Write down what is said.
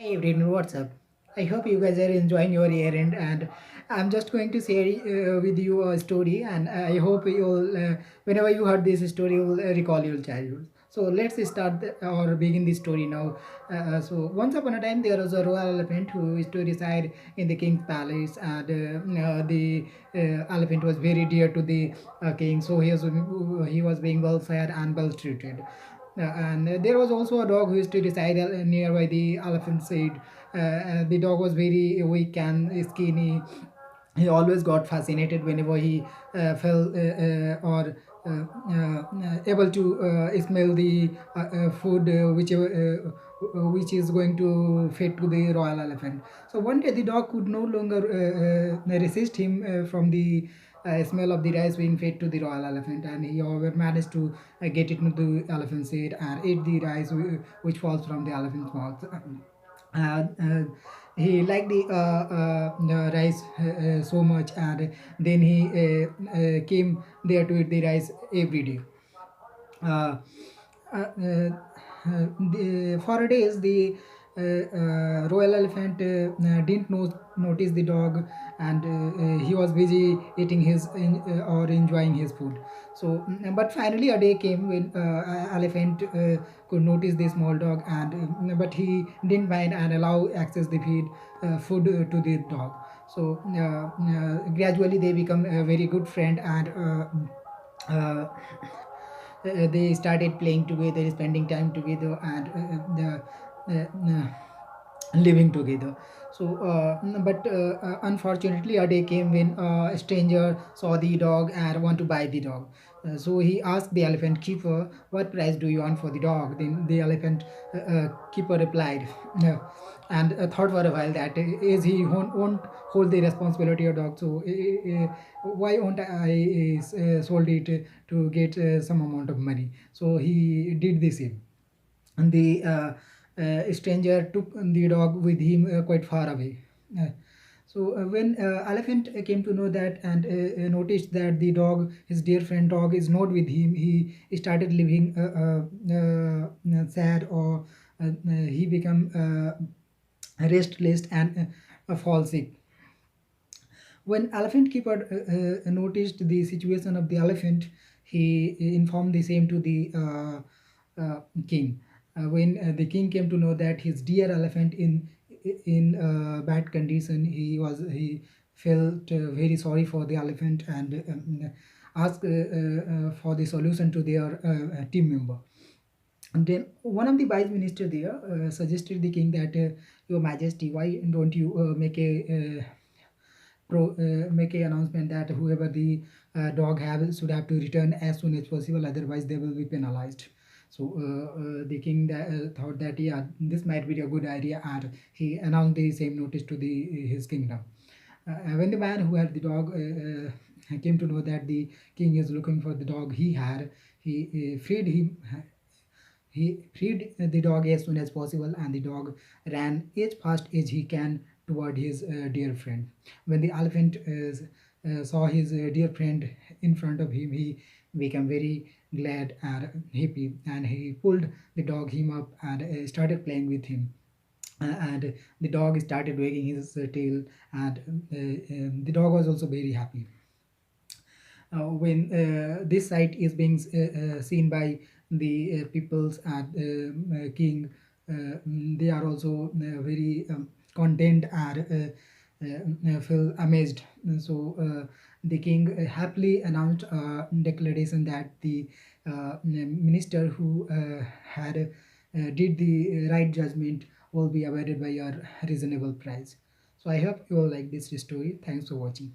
Hey everyone, what's up? I hope you guys are enjoying your errand, and I'm just going to share with you a story, and I hope you'll, whenever you heard this story, you'll recall your childhood. So let's start or begin this story now. So once upon a time, there was a royal elephant who used to reside in the king's palace, and the elephant was very dear to the king, so he was being well fed and well treated. And there was also a dog who used to reside nearby the elephant's side. The dog was very weak and skinny. He always got fascinated whenever he fell or able to smell the food which is going to feed to the royal elephant. So one day the dog could no longer resist him from the smell of the rice being fed to the royal elephant, and he however managed to get it into the elephant's head and eat the rice which falls from the elephant's mouth. He liked the rice so much, and then he came there to eat the rice every day. uh, for days, the royal elephant didn't notice the dog, and he was busy eating or enjoying his food. So, but finally, a day came when elephant could notice the small dog, and but he didn't mind and allow access the food to the dog. So, gradually, they become a very good friend, and they started playing together, spending time together, and living together. So, unfortunately, a day came when a stranger saw the dog and want to buy the dog. So he asked the elephant keeper, "What price do you want for the dog?" Then the elephant keeper replied, and thought for a while that is he won't hold the responsibility of dog. So why won't I sold it to get some amount of money? So he did the same, and the stranger took the dog with him quite far away. Uh, when elephant came to know that, and noticed that the dog, his dear friend dog, is not with him, he started living sad, or he become restless and fall sick. When elephant keeper noticed the situation of the elephant, he informed the same to the king. When the king came to know that his dear elephant in bad condition, he felt very sorry for the elephant, and asked for the solution to their team member. And then one of the vice minister there suggested the king that, Your Majesty, why don't you make a announcement that whoever the dog have should have to return as soon as possible, otherwise they will be penalized. So the king thought that, yeah, this might be a good idea, and he announced the same notice to the his kingdom. When the man who had the dog came to know that the king is looking for the dog he had, he freed him. He freed the dog as soon as possible, and the dog ran as fast as he can toward his dear friend. When the elephant saw his dear friend in front of him, he became very glad and happy, and he pulled the dog him up and started playing with him. And the dog started wagging his tail, and the dog was also very happy. When this sight is being seen by the peoples and king, they are also very content and feel amazed. So the king happily announced a declaration that the minister who had did the right judgment will be awarded by your reasonable price. So I hope you all like this story. Thanks for watching.